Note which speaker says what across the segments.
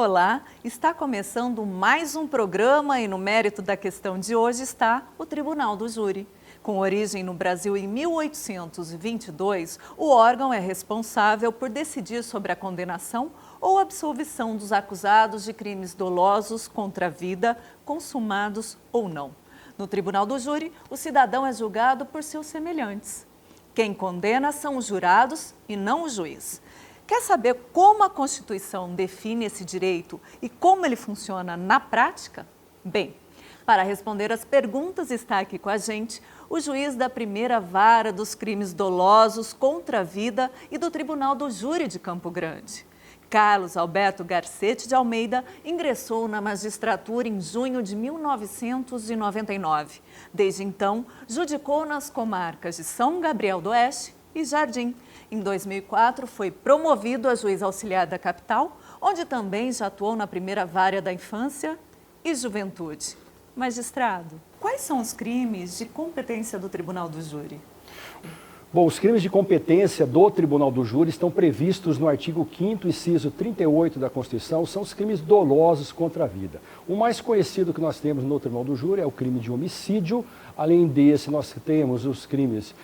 Speaker 1: Olá, está começando mais um programa e no mérito da questão de hoje está o Tribunal do Júri. Com origem no Brasil em 1822, o órgão é responsável por decidir sobre a condenação ou absolvição dos acusados de crimes dolosos contra a vida, consumados ou não. No Tribunal do Júri, o cidadão é julgado por seus semelhantes. Quem condena são os jurados e não o juiz. Quer saber como a Constituição define esse direito e como ele funciona na prática? Bem, para responder as perguntas está aqui com a gente o juiz da primeira vara dos crimes dolosos contra a vida e do Tribunal do Júri de Campo Grande. Carlos Alberto Garcete de Almeida ingressou na magistratura em junho de 1999. Desde então, judicou nas comarcas de São Gabriel do Oeste e Jardim. Em 2004, foi promovido a juiz auxiliar da capital, onde também já atuou na primeira vara da infância e juventude. Magistrado, quais são os crimes de competência do Tribunal do Júri?
Speaker 2: Bom, os crimes de competência do Tribunal do Júri estão previstos no artigo 5º, inciso 38 da Constituição, são os crimes dolosos contra a vida. O mais conhecido que nós temos no Tribunal do Júri é o crime de homicídio, além desse nós temos os crimes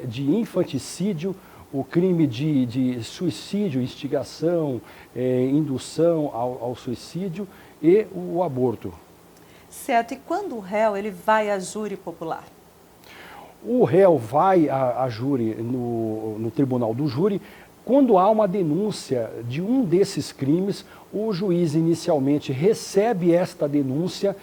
Speaker 2: de infanticídio, o crime de suicídio, instigação, indução ao suicídio e o aborto.
Speaker 1: Certo, e quando o réu ele vai a júri popular?
Speaker 2: O réu vai a júri no Tribunal do Júri quando há uma denúncia de um desses crimes. O juiz inicialmente recebe esta denúncia,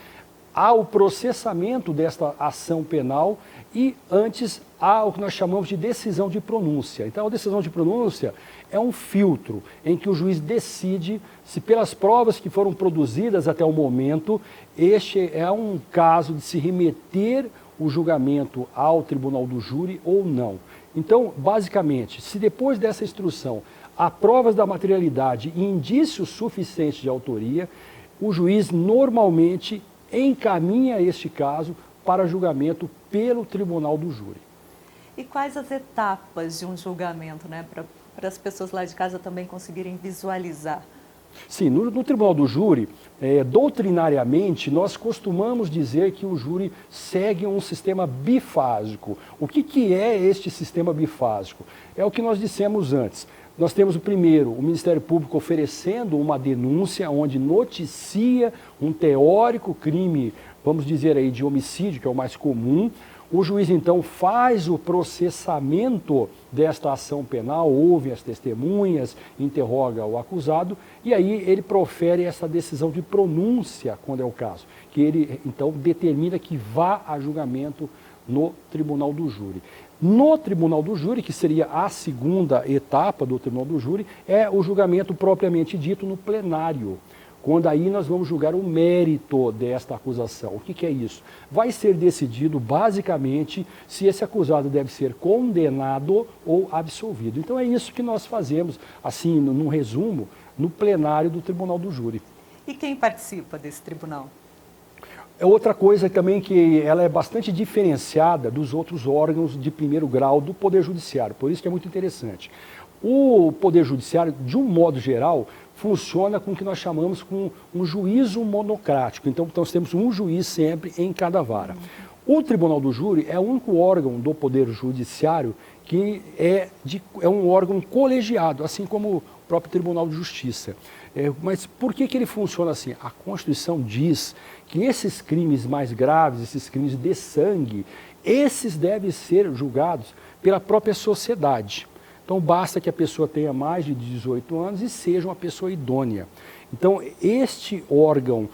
Speaker 2: há o processamento desta ação penal e antes há o que nós chamamos de decisão de pronúncia. Então, a decisão de pronúncia é um filtro em que o juiz decide se pelas provas que foram produzidas até o momento, este é um caso de se remeter o julgamento ao Tribunal do Júri ou não. Então, basicamente, se depois dessa instrução há provas da materialidade e indícios suficientes de autoria, o juiz normalmente encaminha este caso para julgamento pelo Tribunal do Júri.
Speaker 1: E quais as etapas de um julgamento, né, para as pessoas lá de casa também conseguirem visualizar?
Speaker 2: Sim, no Tribunal do Júri, doutrinariamente, nós costumamos dizer que o júri segue um sistema bifásico. O que é este sistema bifásico? É o que nós dissemos antes. Nós temos o primeiro, o Ministério Público oferecendo uma denúncia onde noticia um teórico crime, vamos dizer aí, de homicídio, que é o mais comum. O juiz, então, faz o processamento desta ação penal, ouve as testemunhas, interroga o acusado e aí ele profere essa decisão de pronúncia, quando é o caso, que ele, então, determina que vá a julgamento no Tribunal do Júri. No Tribunal do Júri, que seria a segunda etapa do Tribunal do Júri, é o julgamento propriamente dito no plenário, quando aí nós vamos julgar o mérito desta acusação. O que é isso? Vai ser decidido, basicamente, se esse acusado deve ser condenado ou absolvido. Então é isso que nós fazemos, assim, num resumo, no plenário do Tribunal do Júri.
Speaker 1: E quem participa desse tribunal?
Speaker 2: É outra coisa também que ela é bastante diferenciada dos outros órgãos de primeiro grau do Poder Judiciário, por isso que é muito interessante. O Poder Judiciário, de um modo geral, funciona com o que nós chamamos com um juízo monocrático. Então, nós temos um juiz sempre em cada vara. O Tribunal do Júri é o único órgão do Poder Judiciário que é um órgão colegiado, assim como o próprio Tribunal de Justiça. Mas por que ele funciona assim? A Constituição diz que esses crimes mais graves, esses crimes de sangue, esses devem ser julgados pela própria sociedade. Então, basta que a pessoa tenha mais de 18 anos e seja uma pessoa idônea. Então, este órgão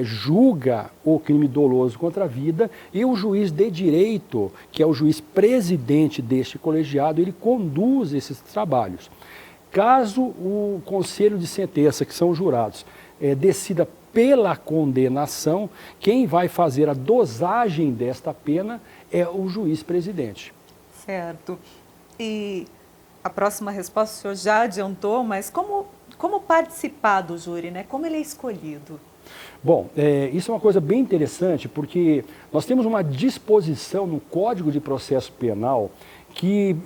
Speaker 2: julga o crime doloso contra a vida e o juiz de direito, que é o juiz presidente deste colegiado, ele conduz esses trabalhos. Caso o conselho de sentença, que são os jurados, decida pela condenação, quem vai fazer a dosagem desta pena é o juiz presidente.
Speaker 1: Certo. E a próxima resposta o senhor já adiantou, mas como participar do júri, né? Como ele é escolhido?
Speaker 2: Bom, isso é uma coisa bem interessante, porque nós temos uma disposição no Código de Processo Penal que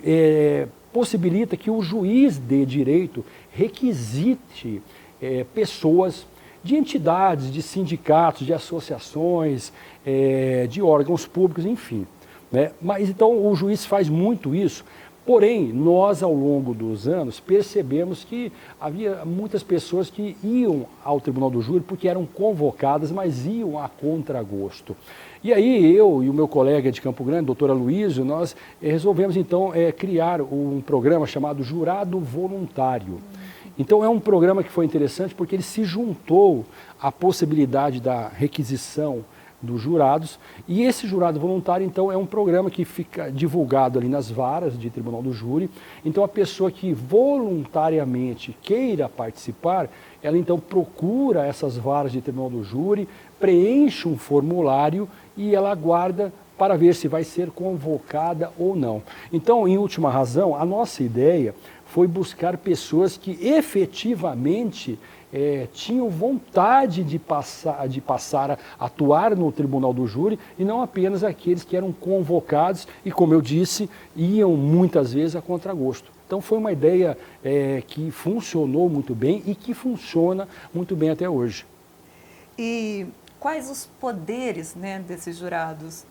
Speaker 2: possibilita que o juiz de direito requisite pessoas de entidades, de sindicatos, de associações, de órgãos públicos, enfim. Né? Mas então o juiz faz muito isso, porém nós ao longo dos anos percebemos que havia muitas pessoas que iam ao Tribunal do Júri porque eram convocadas, mas iam a contragosto. E aí eu e o meu colega de Campo Grande, doutor Aloysio, nós resolvemos então criar um programa chamado Jurado Voluntário. Então é um programa que foi interessante porque ele se juntou à possibilidade da requisição dos jurados, e esse jurado voluntário, então, é um programa que fica divulgado ali nas varas de Tribunal do Júri. Então, a pessoa que voluntariamente queira participar, ela então procura essas varas de Tribunal do Júri, preenche um formulário e ela aguarda para ver se vai ser convocada ou não. Então, em última razão, a nossa ideia foi buscar pessoas que efetivamente tinham vontade de passar a atuar no Tribunal do Júri e não apenas aqueles que eram convocados e, como eu disse, iam muitas vezes a contragosto. Então foi uma ideia que funcionou muito bem e que funciona muito bem até hoje.
Speaker 1: E quais os poderes, né, desses jurados?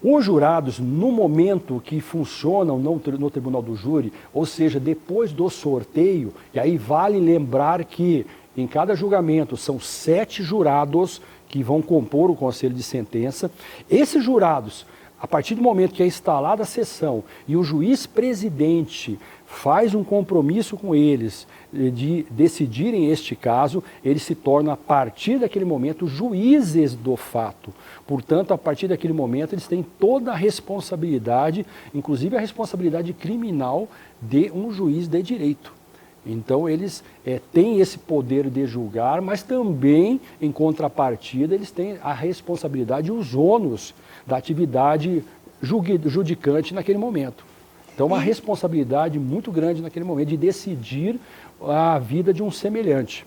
Speaker 2: Os jurados, no momento que funcionam no Tribunal do Júri, ou seja, depois do sorteio, e aí vale lembrar que em cada julgamento são 7 jurados que vão compor o conselho de sentença. Esses jurados, a partir do momento que é instalada a sessão e o juiz presidente faz um compromisso com eles de decidirem este caso, eles se tornam, a partir daquele momento, juízes do fato. Portanto, a partir daquele momento, eles têm toda a responsabilidade, inclusive a responsabilidade criminal de um juiz de direito. Então, eles têm esse poder de julgar, mas também, em contrapartida, eles têm a responsabilidade e os ônus da atividade judicante naquele momento. Então, uma responsabilidade muito grande naquele momento de decidir a vida de um semelhante.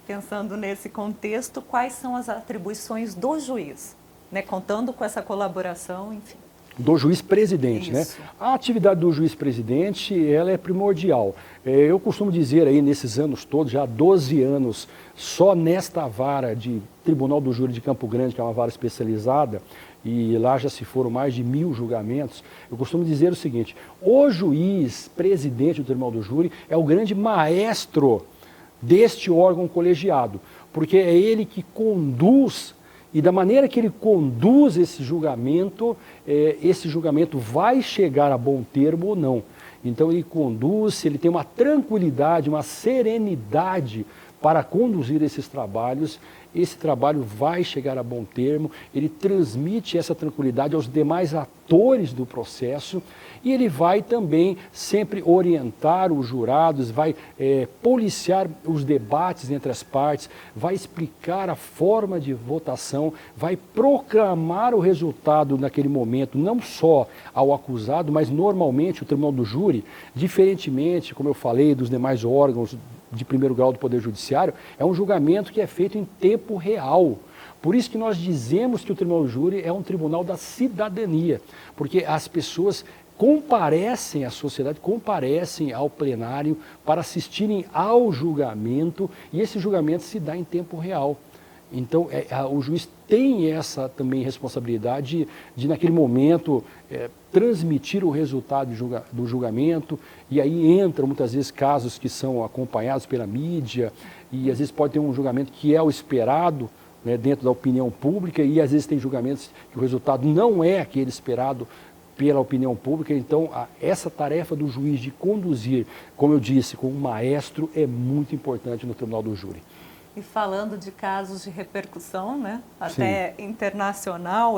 Speaker 1: Pensando nesse contexto, quais são as atribuições do juiz, né? Contando com essa colaboração, enfim.
Speaker 2: Do juiz presidente, né? A atividade do juiz presidente, ela é primordial. Eu costumo dizer aí, nesses anos todos, já há 12 anos, só nesta vara de Tribunal do Júri de Campo Grande, que é uma vara especializada, e lá já se foram mais de 1000 julgamentos, eu costumo dizer o seguinte: o juiz presidente do Tribunal do Júri é o grande maestro deste órgão colegiado, porque é ele que conduz, e da maneira que ele conduz esse julgamento vai chegar a bom termo ou não. Então ele conduz, ele tem uma tranquilidade, uma serenidade para conduzir esses trabalhos. Esse trabalho vai chegar a bom termo, ele transmite essa tranquilidade aos demais atores do processo e ele vai também sempre orientar os jurados, vai policiar os debates entre as partes, vai explicar a forma de votação, vai proclamar o resultado naquele momento, não só ao acusado, mas normalmente o Tribunal do Júri, diferentemente, como eu falei, dos demais órgãos de primeiro grau do Poder Judiciário, é um julgamento que é feito em tempo real. Por isso que nós dizemos que o Tribunal do Júri é um tribunal da cidadania, porque as pessoas comparecem, a sociedade comparecem ao plenário para assistirem ao julgamento e esse julgamento se dá em tempo real. Então, o juiz tem essa também responsabilidade de naquele momento, transmitir o resultado do julgamento, e aí entram muitas vezes casos que são acompanhados pela mídia, e às vezes pode ter um julgamento que é o esperado, né, dentro da opinião pública, e às vezes tem julgamentos que o resultado não é aquele esperado pela opinião pública. Então, essa tarefa do juiz de conduzir, como eu disse, com um maestro, é muito importante no Tribunal do Júri.
Speaker 1: E falando de casos de repercussão, né, até internacional,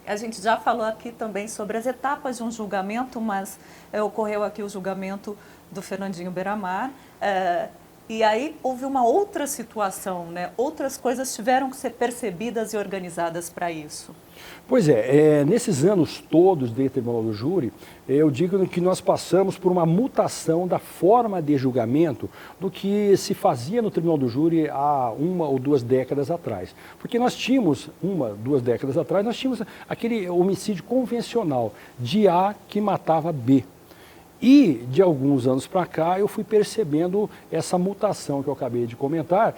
Speaker 1: a gente já falou aqui também sobre as etapas de um julgamento, mas ocorreu aqui o julgamento do Fernandinho Beiramar, e aí houve uma outra situação, né? Outras coisas tiveram que ser percebidas e organizadas para isso.
Speaker 2: Pois nesses anos todos de Tribunal do Júri, eu digo que nós passamos por uma mutação da forma de julgamento do que se fazia no Tribunal do Júri há 1 ou 2 décadas atrás. Porque nós tínhamos, 1, 2 décadas atrás, nós tínhamos aquele homicídio convencional de A que matava B. E, de alguns anos para cá, eu fui percebendo essa mutação que eu acabei de comentar,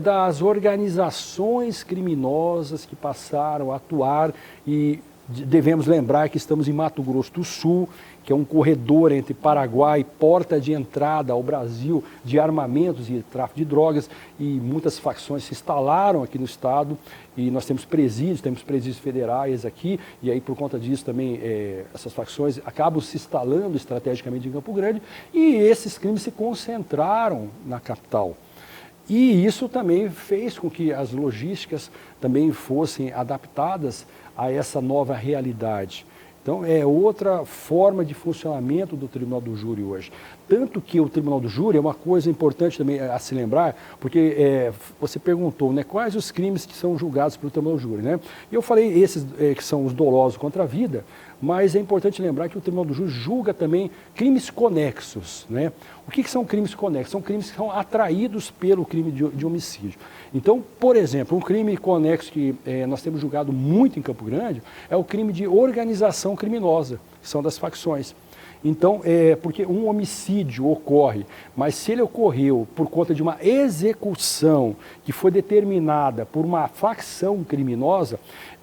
Speaker 2: das organizações criminosas que passaram a atuar, e devemos lembrar que estamos em Mato Grosso do Sul, que é um corredor entre Paraguai, porta de entrada ao Brasil de armamentos e tráfico de drogas, e muitas facções se instalaram aqui no estado, e nós temos presídios federais aqui, e aí por conta disso também essas facções acabam se instalando estrategicamente em Campo Grande, e esses crimes se concentraram na capital. E isso também fez com que as logísticas também fossem adaptadas a essa nova realidade. Então, é outra forma de funcionamento do Tribunal do Júri hoje. Tanto que o Tribunal do Júri é uma coisa importante também a se lembrar, porque você perguntou, né, quais os crimes que são julgados pelo Tribunal do Júri, né? E eu falei esses que são os dolosos contra a vida, mas é importante lembrar que o Tribunal do Júri julga também crimes conexos, né? O que são crimes conexos? São crimes que são atraídos pelo crime de homicídio. Então, por exemplo, um crime conexo que nós temos julgado muito em Campo Grande é o crime de organização criminosa, que são das facções. Então, porque um homicídio ocorre, mas se ele ocorreu por conta de uma execução que foi determinada por uma facção criminosa,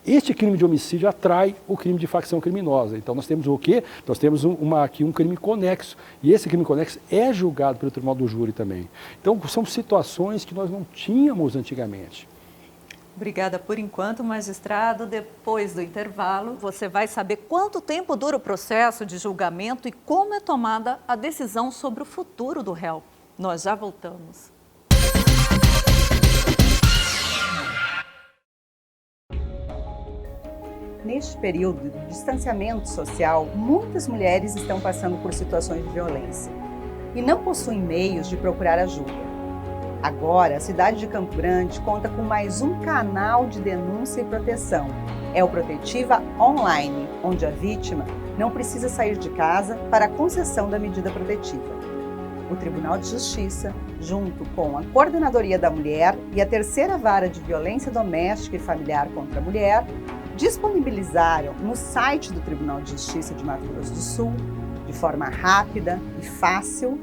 Speaker 2: este crime de homicídio atrai o crime de facção criminosa. Então nós temos o quê? Nós temos aqui um crime conexo. E esse crime conexo é julgado pelo Tribunal do Júri também. Então são situações que nós não tínhamos antigamente.
Speaker 1: Obrigada por enquanto, magistrado. Depois do intervalo, você vai saber quanto tempo dura o processo de julgamento e como é tomada a decisão sobre o futuro do réu. Nós já voltamos.
Speaker 3: Neste período de distanciamento social, muitas mulheres estão passando por situações de violência e não possuem meios de procurar ajuda. Agora, a cidade de Campo Grande conta com mais um canal de denúncia e proteção. É o Protetiva Online, onde a vítima não precisa sair de casa para a concessão da medida protetiva. O Tribunal de Justiça, junto com a Coordenadoria da Mulher e a Terceira Vara de Violência Doméstica e Familiar contra a Mulher, disponibilizaram no site do Tribunal de Justiça de Mato Grosso do Sul, de forma rápida e fácil,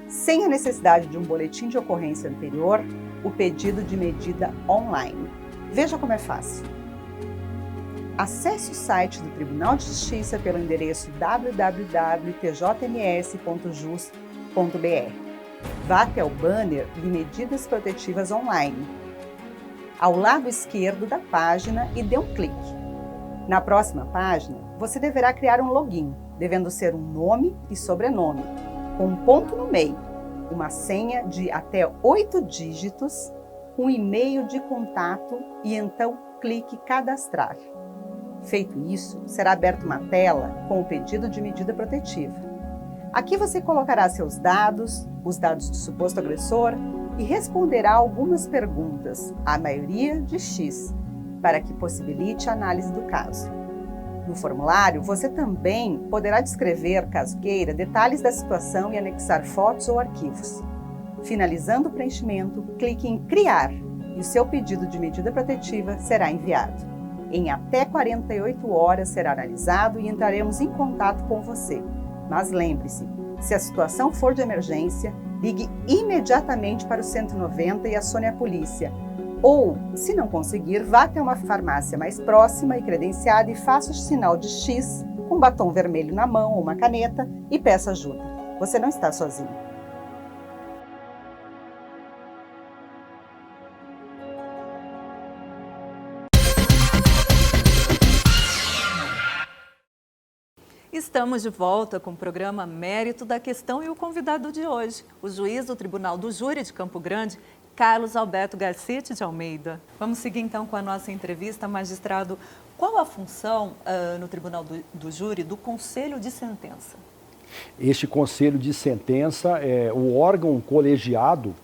Speaker 3: sem a necessidade de um boletim de ocorrência anterior, o pedido de medida online. Veja como é fácil. Acesse o site do Tribunal de Justiça pelo endereço www.tjms.jus.br. Vá até o banner de medidas protetivas online, ao lado esquerdo da página, e dê um clique. Na próxima página, você deverá criar um login, devendo ser um nome e sobrenome, com um ponto no meio, uma senha de até 8 dígitos, um e-mail de contato e então clique cadastrar. Feito isso, será aberta uma tela com o pedido de medida protetiva. Aqui você colocará seus dados, os dados do suposto agressor, e responderá algumas perguntas, a maioria de X, para que possibilite a análise do caso. No formulário, você também poderá descrever, caso queira, detalhes da situação e anexar fotos ou arquivos. Finalizando o preenchimento, clique em Criar e o seu pedido de medida protetiva será enviado. Em até 48 horas será analisado e entraremos em contato com você. Mas lembre-se, se a situação for de emergência, ligue imediatamente para o 190 e acione a polícia. Ou, se não conseguir, vá até uma farmácia mais próxima e credenciada e faça o sinal de X com um batom vermelho na mão ou uma caneta e peça ajuda. Você não está sozinho.
Speaker 1: Estamos de volta com o programa Mérito da Questão e o convidado de hoje, o juiz do Tribunal do Júri de Campo Grande, Carlos Alberto Garcete de Almeida. Vamos seguir então com a nossa entrevista. Magistrado, qual a função no Tribunal do Júri do Conselho de Sentença?
Speaker 2: Este Conselho de Sentença é o órgão colegiado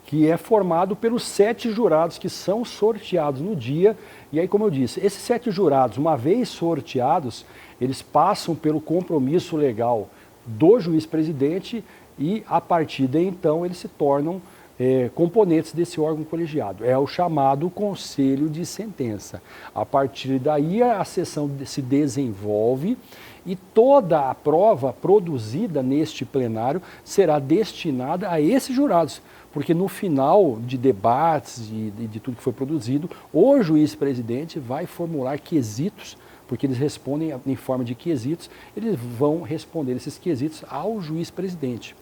Speaker 2: que é formado pelos 7 jurados que são sorteados no dia. E aí, como eu disse, esses 7 jurados, uma vez sorteados, eles passam pelo compromisso legal do juiz-presidente e, a partir de então, eles se tornam componentes desse órgão colegiado. É o chamado Conselho de Sentença. A partir daí, a sessão se desenvolve e toda a prova produzida neste plenário será destinada a esses jurados. Porque no final de debates e de tudo que foi produzido, o juiz-presidente vai formular quesitos, porque eles respondem em forma de quesitos, eles vão responder esses quesitos ao juiz-presidente.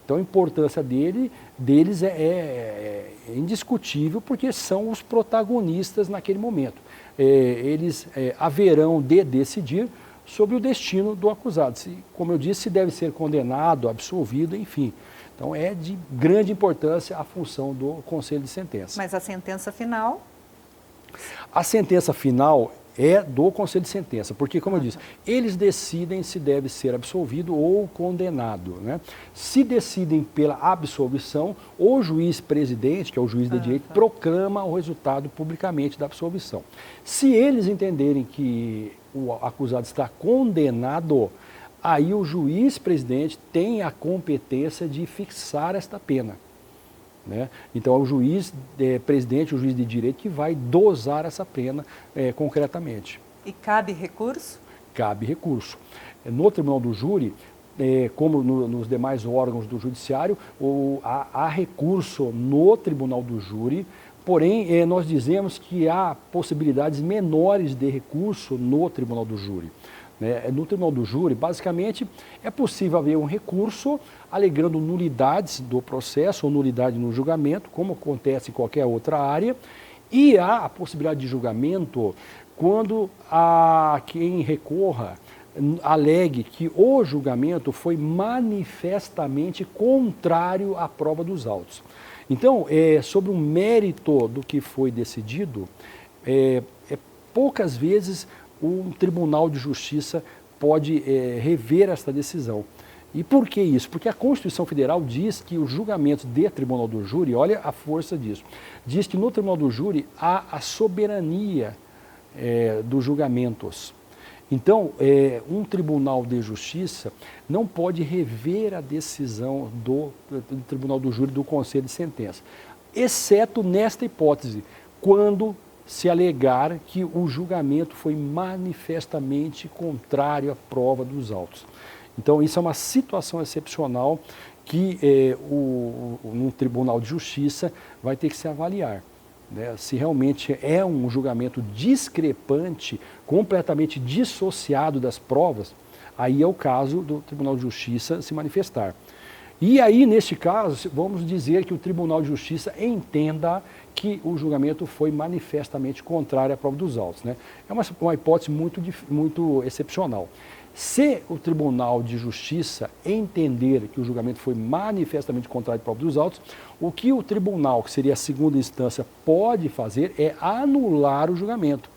Speaker 2: Então a importância deles é indiscutível, porque são os protagonistas naquele momento. Eles haverão de decidir sobre o destino do acusado. Como eu disse, se deve ser condenado, absolvido, enfim. Então é de grande importância a função do Conselho de Sentença.
Speaker 1: Mas a sentença final?
Speaker 2: A sentença final é do Conselho de Sentença, porque, como eu disse, eles decidem se deve ser absolvido ou condenado, né? Se decidem pela absolvição, o juiz-presidente, que é o juiz de direito, proclama o resultado publicamente da absolvição. Se eles entenderem que o acusado está condenado, aí o juiz-presidente tem a competência de fixar esta pena. Né? Então é o juiz-presidente, o juiz de direito, que vai dosar essa pena concretamente.
Speaker 1: E cabe recurso?
Speaker 2: Cabe recurso. No tribunal do júri, como nos demais órgãos do judiciário, há recurso no tribunal do júri, porém nós dizemos que há possibilidades menores de recurso no tribunal do júri. No tribunal do júri, basicamente, é possível haver um recurso alegando nulidades do processo ou nulidade no julgamento, como acontece em qualquer outra área, e há a possibilidade de julgamento quando quem recorra alegue que o julgamento foi manifestamente contrário à prova dos autos. Então, sobre o mérito do que foi decidido, poucas vezes um tribunal de justiça pode rever esta decisão. E por que isso? Porque a Constituição Federal diz que os julgamentos de tribunal do júri, olha a força disso, diz que no tribunal do júri há a soberania dos julgamentos. Então, um tribunal de justiça não pode rever a decisão do tribunal do júri, do Conselho de Sentença, exceto nesta hipótese, quando se alegar que o julgamento foi manifestamente contrário à prova dos autos. Então, isso é uma situação excepcional que no Tribunal de Justiça vai ter que se avaliar. Né? Se realmente é um julgamento discrepante, completamente dissociado das provas, aí é o caso do Tribunal de Justiça se manifestar. E aí, neste caso, vamos dizer que o Tribunal de Justiça entenda que o julgamento foi manifestamente contrário à prova dos autos. Né? É uma hipótese muito excepcional. Se o Tribunal de Justiça entender que o julgamento foi manifestamente contrário à prova dos autos, o que o tribunal, que seria a segunda instância, pode fazer é anular o julgamento.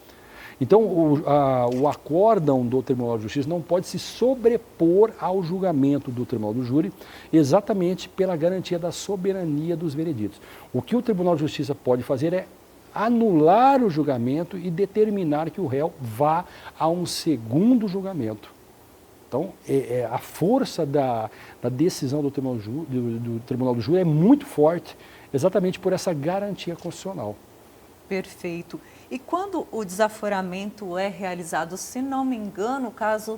Speaker 2: Então, o acórdão do Tribunal de Justiça não pode se sobrepor ao julgamento do Tribunal do Júri, exatamente pela garantia da soberania dos vereditos. O que o Tribunal de Justiça pode fazer é anular o julgamento e determinar que o réu vá a um segundo julgamento. Então, a força da decisão do Tribunal do Júri é muito forte, exatamente por essa garantia constitucional.
Speaker 1: Perfeito. E quando o desaforamento é realizado, se não me engano, o caso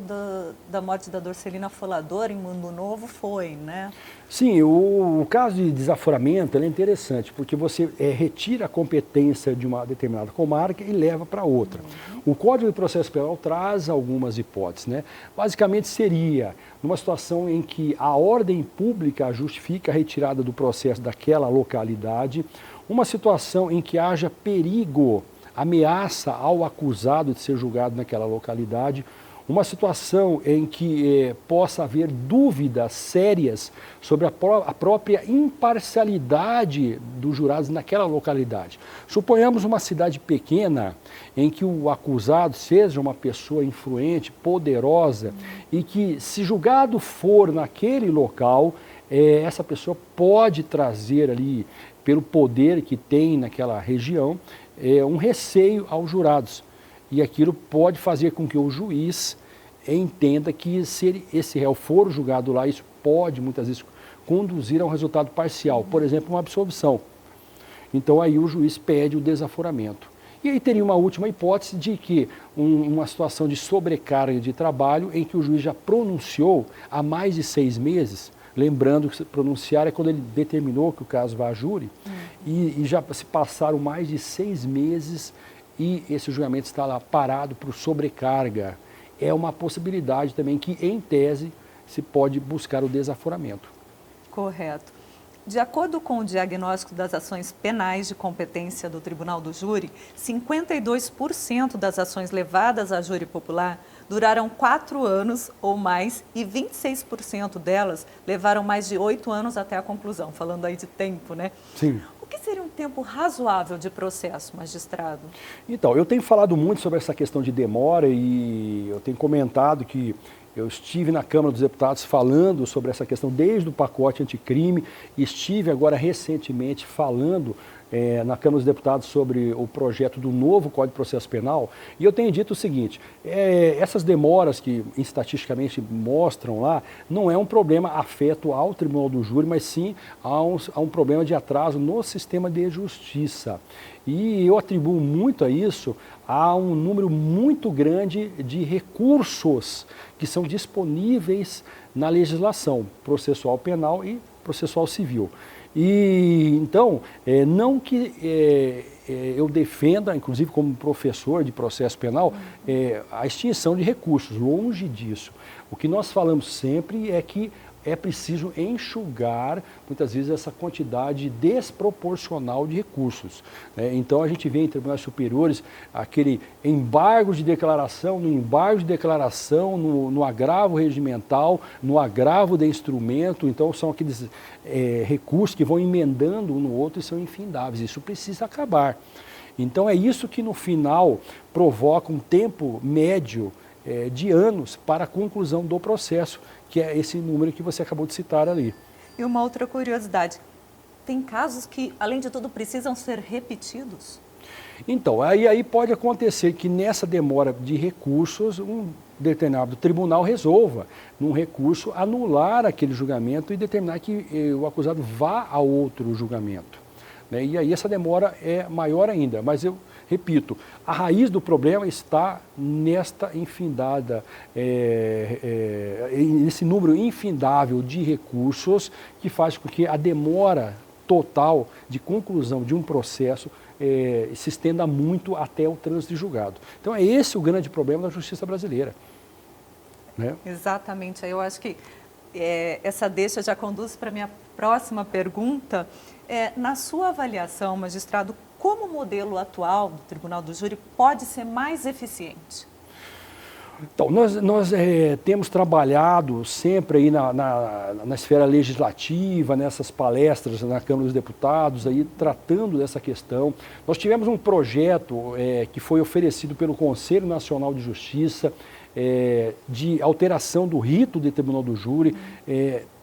Speaker 1: da morte da Dorcelina Folador em Mundo Novo foi, né?
Speaker 2: Sim, o caso de desaforamento é interessante, porque você retira a competência de uma determinada comarca e leva para outra. O Código de Processo Penal traz algumas hipóteses, né? Basicamente seria numa situação em que a ordem pública justifica a retirada do processo daquela localidade, uma situação em que haja perigo, ameaça ao acusado de ser julgado naquela localidade, uma situação em que possa haver dúvidas sérias sobre a própria imparcialidade dos jurados naquela localidade. Suponhamos uma cidade pequena em que o acusado seja uma pessoa influente, poderosa, e que, se julgado for naquele local, essa pessoa pode trazer ali, pelo poder que tem naquela região, um receio aos jurados. E aquilo pode fazer com que o juiz entenda que, se esse réu for julgado lá, isso pode muitas vezes conduzir a um resultado parcial, por exemplo, uma absolvição. Então aí o juiz pede o desaforamento. E aí teria uma última hipótese de que uma situação de sobrecarga de trabalho em que o juiz já pronunciou há mais de 6 meses, lembrando que pronunciar é quando ele determinou que o caso vá a júri, e já se passaram mais de 6 meses e esse julgamento está lá parado por sobrecarga. É uma possibilidade também que, em tese, se pode buscar o desaforamento.
Speaker 1: Correto. De acordo com o diagnóstico das ações penais de competência do Tribunal do Júri, 52% das ações levadas a júri popular duraram 4 anos ou mais e 26% delas levaram mais de 8 anos até a conclusão, falando aí de tempo, né?
Speaker 2: Sim.
Speaker 1: O que seria um tempo razoável de processo, magistrado?
Speaker 2: Então, eu tenho falado muito sobre essa questão de demora e eu tenho comentado que eu estive na Câmara dos Deputados falando sobre essa questão desde o pacote anticrime e estive agora recentemente falando na Câmara dos Deputados sobre o projeto do novo Código de Processo Penal e eu tenho dito o seguinte, essas demoras que estatisticamente mostram lá não é um problema afeto ao Tribunal do Júri, mas sim a um problema de atraso no sistema de justiça. E eu atribuo muito a isso a um número muito grande de recursos que são disponíveis na legislação processual penal e processual civil. E então, não que eu defenda, inclusive como professor de processo penal, a extinção de recursos, longe disso. O que nós falamos sempre é que é preciso enxugar, muitas vezes, essa quantidade desproporcional de recursos. Então, a gente vê em tribunais superiores aquele embargo de declaração, no agravo regimental, no agravo de instrumento. Então, são aqueles recursos que vão emendando um no outro e são infindáveis. Isso precisa acabar. Então, é isso que, no final, provoca um tempo médio de anos para a conclusão do processo, que é esse número que você acabou de citar ali.
Speaker 1: E uma outra curiosidade, tem casos que, além de tudo, precisam ser repetidos?
Speaker 2: Então, aí pode acontecer que nessa demora de recursos, um determinado tribunal resolva, num recurso, anular aquele julgamento e determinar que o acusado vá a outro julgamento. E aí essa demora é maior ainda, mas eu repito, a raiz do problema está nesta infindada, nesse número infindável de recursos que faz com que a demora total de conclusão de um processo se estenda muito até o trânsito de julgado. Então é esse o grande problema da justiça brasileira. Né?
Speaker 1: Exatamente, eu acho que essa deixa já conduz para a minha próxima pergunta. Na sua avaliação, magistrado, como o modelo atual do Tribunal do Júri pode ser mais eficiente?
Speaker 2: Então, nós temos trabalhado sempre aí na esfera legislativa, nessas palestras na Câmara dos Deputados, aí, tratando dessa questão. Nós tivemos um projeto que foi oferecido pelo Conselho Nacional de Justiça, de alteração do rito do Tribunal do Júri,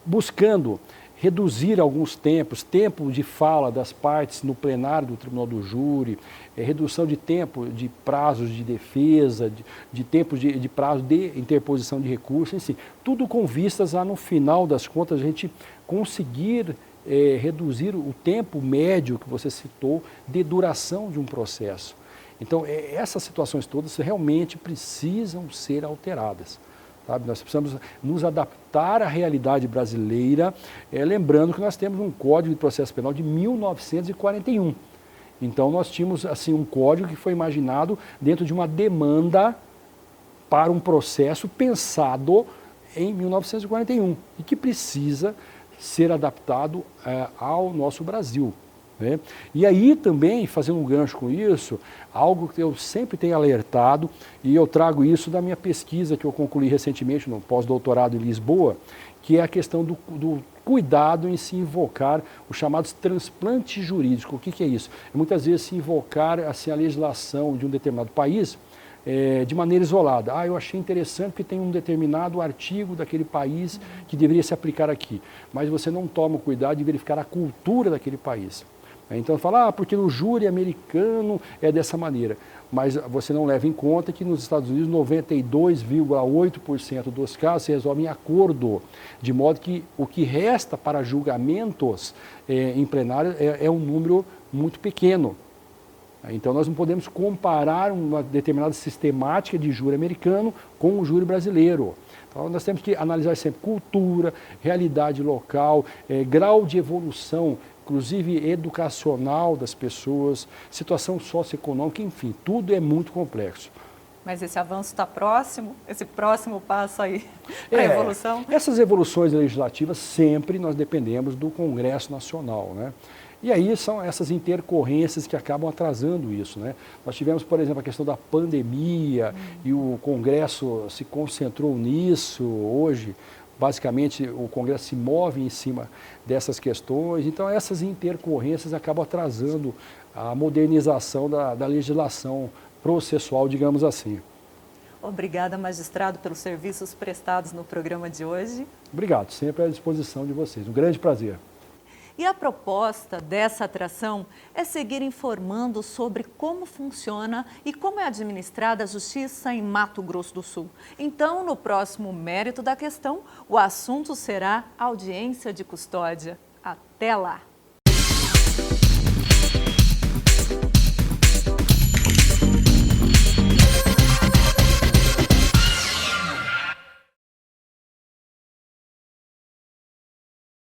Speaker 2: buscando reduzir alguns tempos, tempo de fala das partes no plenário do Tribunal do Júri, redução de tempo de prazos de defesa, de tempo de prazo de interposição de recursos, enfim, tudo com vistas a, no final das contas, a gente conseguir reduzir o tempo médio que você citou de duração de um processo. Então, essas situações todas realmente precisam ser alteradas. Sabe? Nós precisamos nos adaptar à realidade brasileira, lembrando que nós temos um Código de Processo Penal de 1941. Então, nós tínhamos assim, um código que foi imaginado dentro de uma demanda para um processo pensado em 1941 e que precisa ser adaptado ao nosso Brasil. Né? E aí também, fazendo um gancho com isso, algo que eu sempre tenho alertado, e eu trago isso da minha pesquisa que eu concluí recentemente no pós-doutorado em Lisboa, que é a questão do cuidado em se invocar os chamados transplantes jurídicos. O que é isso? É muitas vezes se invocar assim, a legislação de um determinado país de maneira isolada. Eu achei interessante porque tem um determinado artigo daquele país que deveria se aplicar aqui, mas você não toma o cuidado de verificar a cultura daquele país. Então fala, porque no júri americano é dessa maneira. Mas você não leva em conta que nos Estados Unidos 92,8% dos casos se resolvem em acordo, de modo que o que resta para julgamentos em plenário é um número muito pequeno. Então nós não podemos comparar uma determinada sistemática de júri americano com o júri brasileiro. Então nós temos que analisar sempre cultura, realidade local, grau de evolução, inclusive educacional das pessoas, situação socioeconômica, enfim, tudo é muito complexo.
Speaker 1: Mas esse avanço está próximo, esse próximo passo aí para a evolução?
Speaker 2: Essas evoluções legislativas sempre nós dependemos do Congresso Nacional, né? E aí são essas intercorrências que acabam atrasando isso, né? Nós tivemos, por exemplo, a questão da pandemia e o Congresso se concentrou nisso hoje. Basicamente, o Congresso se move em cima dessas questões, então essas intercorrências acabam atrasando a modernização da legislação processual, digamos assim.
Speaker 1: Obrigada, magistrado, pelos serviços prestados no programa de hoje.
Speaker 2: Obrigado, sempre à disposição de vocês. Um grande prazer.
Speaker 1: E a proposta dessa atração é seguir informando sobre como funciona e como é administrada a justiça em Mato Grosso do Sul. Então, no próximo Mérito da Questão, o assunto será audiência de custódia. Até lá!